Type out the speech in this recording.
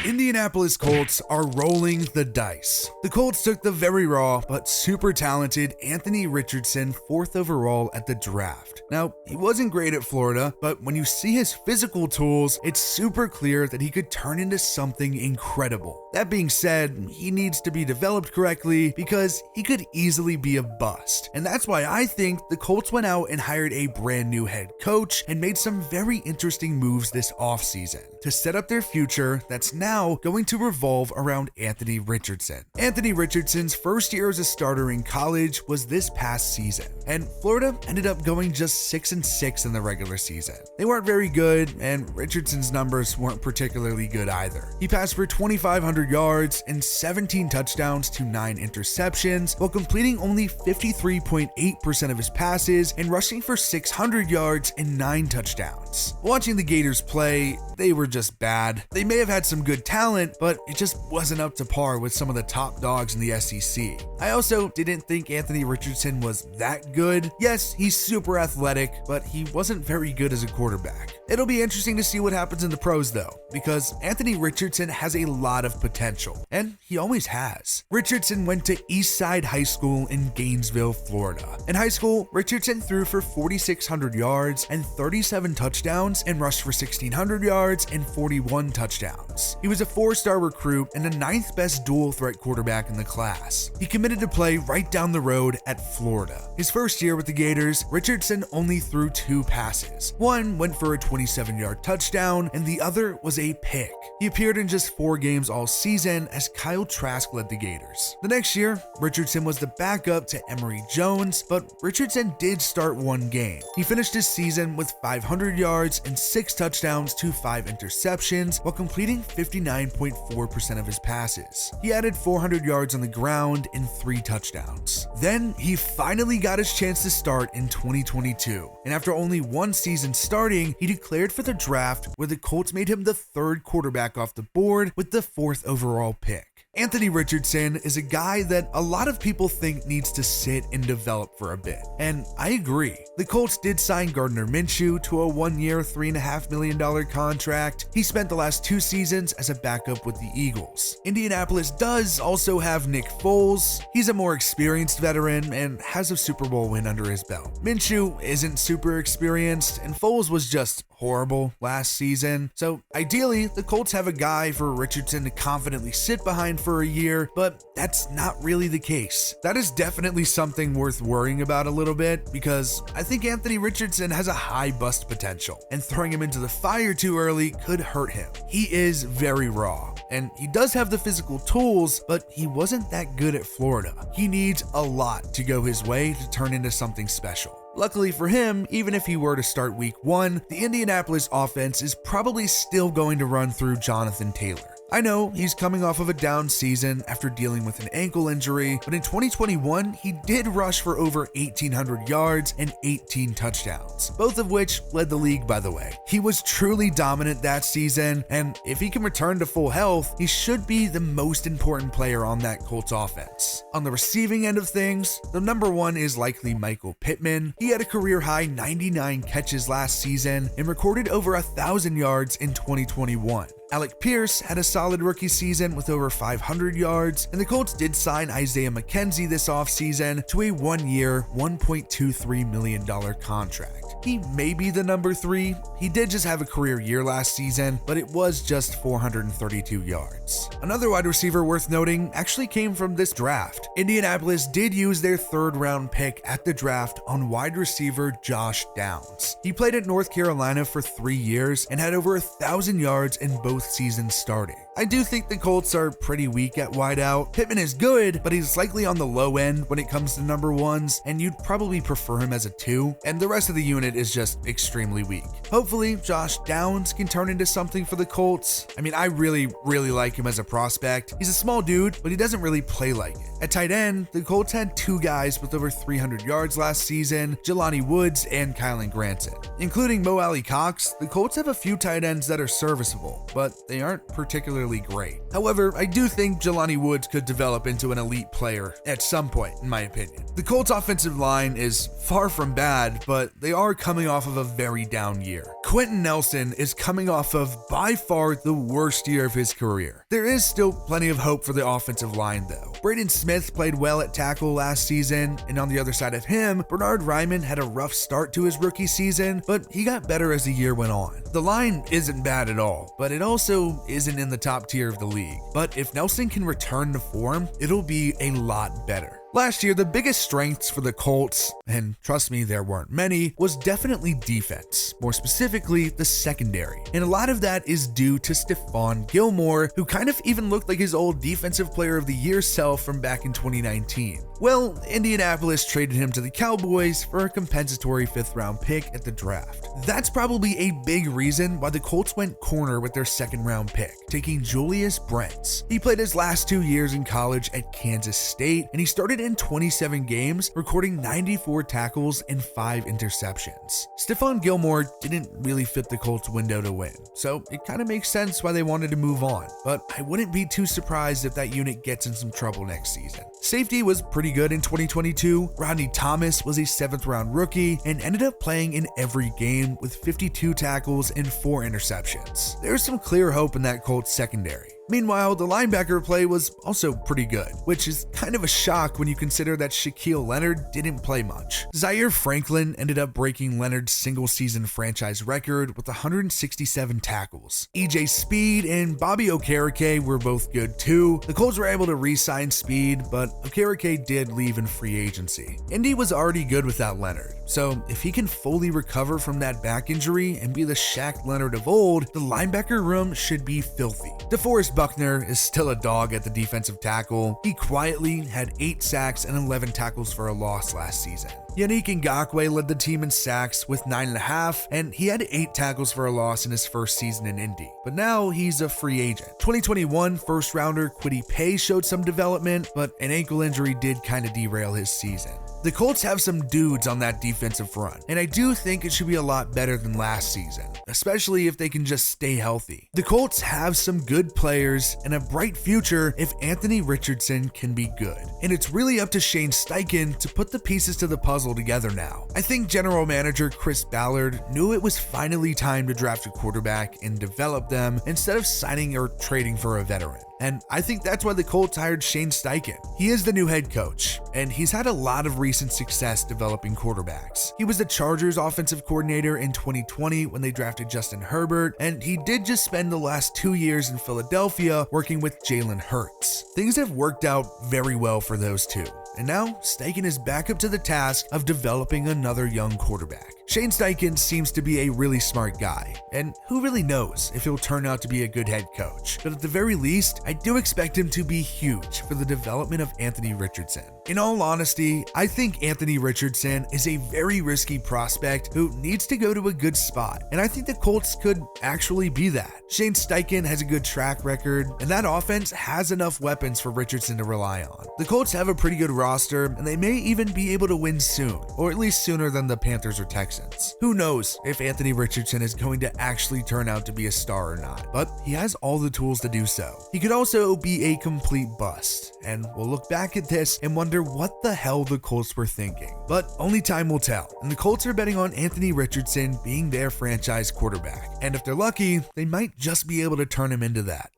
Indianapolis Colts are rolling the dice. The Colts took the very raw but super talented Anthony Richardson 4th overall at the draft. Now, he wasn't great at Florida, but when you see his physical tools, it's super clear that he could turn into something incredible. That being said, he needs to be developed correctly because he could easily be a bust. And that's why I think the Colts went out and hired a brand new head coach and made some very interesting moves this offseason to set up their future that's now going to revolve around Anthony Richardson. Anthony Richardson's first year as a starter in college was this past season, and Florida ended up going just 6-6 in the regular season. They weren't very good, and Richardson's numbers weren't particularly good either. He passed for 2,500 yards and 17 touchdowns to 9 interceptions, while completing only 53.8% of his passes and rushing for 600 yards and 9 touchdowns. Watching the Gators play, they were just bad. They may have had some good talent, but it just wasn't up to par with some of the top dogs in the SEC. I also didn't think Anthony Richardson was that good. Yes, he's super athletic, but he wasn't very good as a quarterback. It'll be interesting to see what happens in the pros though, because Anthony Richardson has a lot of potential, and he always has. Richardson went to Eastside High School in Gainesville, Florida. In high school, Richardson threw for 4,600 yards and 37 touchdowns and rushed for 1,600 yards and 41 touchdowns. He was a 4-star recruit and the 9th best dual threat quarterback in the class. He committed to play right down the road at Florida. His first year with the Gators, Richardson only threw 2 passes. One went for a 27-yard touchdown, and the other was a pick. He appeared in just 4 games all season as Kyle Trask led the Gators. The next year, Richardson was the backup to Emory Jones, but Richardson did start 1 game. He finished his season with 500 yards and 6 touchdowns to 5 interceptions, while completing 59.4% of his passes. He added 400 yards on the ground and 3 touchdowns. Then he finally got his chance to start in 2022, and after only 1 season starting, he declared for the draft, where the Colts made him the 3rd quarterback off the board with the 4th overall pick. Anthony Richardson is a guy that a lot of people think needs to sit and develop for a bit, and I agree. The Colts did sign Gardner Minshew to a 1-year, $3.5 million contract. He spent the last 2 seasons as a backup with the Eagles. Indianapolis does also have Nick Foles. He's a more experienced veteran and has a Super Bowl win under his belt. Minshew isn't super experienced, and Foles was just horrible last season. So ideally, the Colts have a guy for Richardson to confidently sit behind for a year, but that's not really the case. That is definitely something worth worrying about a little bit, because I think Anthony Richardson has a high bust potential, and throwing him into the fire too early could hurt him. He is very raw, and he does have the physical tools, but he wasn't that good at Florida. He needs a lot to go his way to turn into something special. Luckily for him, even if he were to start week 1, the Indianapolis offense is probably still going to run through Jonathan Taylor. I know he's coming off of a down season after dealing with an ankle injury, but in 2021, he did rush for over 1,800 yards and 18 touchdowns, both of which led the league, by the way. He was truly dominant that season, and if he can return to full health, he should be the most important player on that Colts offense. On the receiving end of things, the number 1 is likely Michael Pittman. He had a career-high 99 catches last season and recorded over 1,000 yards in 2021. Alec Pierce had a solid rookie season with over 500 yards, and the Colts did sign Isaiah McKenzie this offseason to a 1-year, $1.23 million contract. He may be the number 3. He did just have a career year last season, but it was just 432 yards. Another wide receiver worth noting actually came from this draft. Indianapolis did use their 3rd round pick at the draft on wide receiver Josh Downs. He played at North Carolina for 3 years and had over 1,000 yards in both seasons starting. I do think the Colts are pretty weak at wideout. Pittman is good, but he's likely on the low end when it comes to number 1s, and you'd probably prefer him as a 2, and the rest of the unit is just extremely weak. Hopefully, Josh Downs can turn into something for the Colts. I mean, I really like him as a prospect. He's a small dude, but he doesn't really play like it. At tight end, the Colts had 2 guys with over 300 yards last season, Jelani Woods and Kylan Granson. Including Mo Alley Cox, the Colts have a few tight ends that are serviceable, but they aren't particularly particularly great. However, I do think Jelani Woods could develop into an elite player at some point, in my opinion. The Colts offensive line is far from bad, but they are coming off of a very down year. Quentin Nelson is coming off of by far the worst year of his career. There is still plenty of hope for the offensive line though. Braden Smith played well at tackle last season, and on the other side of him, Bernard Ryman had a rough start to his rookie season, but he got better as the year went on. The line isn't bad at all, but it also isn't in the top tier of the league. But if Nelson can return to form, it'll be a lot better. Last year, the biggest strengths for the Colts, and trust me, there weren't many, was definitely defense, more specifically the secondary. And a lot of that is due to Stephon Gilmore, who kind of even looked like his old Defensive Player of the Year self from back in 2019. Well, Indianapolis traded him to the Cowboys for a compensatory 5th-round pick at the draft. That's probably a big reason why the Colts went corner with their 2nd-round pick, taking Julius Brents. He played his last 2 years in college at Kansas State, and he started in 27 games, recording 94 tackles and 5 interceptions. Stephon Gilmore didn't really fit the Colts' window to win, so it kind of makes sense why they wanted to move on, but I wouldn't be too surprised if that unit gets in some trouble next season. Safety was pretty good in 2022. Rodney Thomas was a 7th-round rookie and ended up playing in every game with 52 tackles and 4 interceptions. There's some clear hope in that Colts secondary. Meanwhile, the linebacker play was also pretty good, which is kind of a shock when you consider that Shaquille Leonard didn't play much. Zaire Franklin ended up breaking Leonard's single-season franchise record with 167 tackles. EJ Speed and Bobby Okereke were both good too. The Colts were able to re-sign Speed, but Okereke did leave in free agency. Indy was already good without Leonard, so if he can fully recover from that back injury and be the Shaq Leonard of old, the linebacker room should be filthy. DeForest Buckner is still a dog at the defensive tackle. He quietly had 8 sacks and 11 tackles for a loss last season. Yannick Ngakoue led the team in sacks with 9.5, and he had 8 tackles for a loss in his first season in Indy. But now he's a free agent. 2021 first-rounder Kwity Paye showed some development, but an ankle injury did kind of derail his season. The Colts have some dudes on that defensive front, and I do think it should be a lot better than last season, especially if they can just stay healthy. The Colts have some good players and a bright future if Anthony Richardson can be good, and it's really up to Shane Steichen to put the pieces to the puzzle together now. I think general manager Chris Ballard knew it was finally time to draft a quarterback and develop them instead of signing or trading for a veteran. And I think that's why the Colts hired Shane Steichen. He is the new head coach, and he's had a lot of recent success developing quarterbacks. He was the Chargers offensive coordinator in 2020 when they drafted Justin Herbert, and he did just spend the last 2 years in Philadelphia working with Jalen Hurts. Things have worked out very well for those two. And now, Steichen is back up to the task of developing another young quarterback. Shane Steichen seems to be a really smart guy, and who really knows if he'll turn out to be a good head coach. But at the very least, I do expect him to be huge for the development of Anthony Richardson. In all honesty, I think Anthony Richardson is a very risky prospect who needs to go to a good spot, and I think the Colts could actually be that. Shane Steichen has a good track record, and that offense has enough weapons for Richardson to rely on. The Colts have a pretty good roster, and they may even be able to win soon, or at least sooner than the Panthers or Texans. Who knows if Anthony Richardson is going to actually turn out to be a star or not, but he has all the tools to do so. He could also be a complete bust, and we'll look back at this and wonder what the hell the Colts were thinking. But only time will tell, and the Colts are betting on Anthony Richardson being their franchise quarterback, and if they're lucky, they might just be able to turn him into that.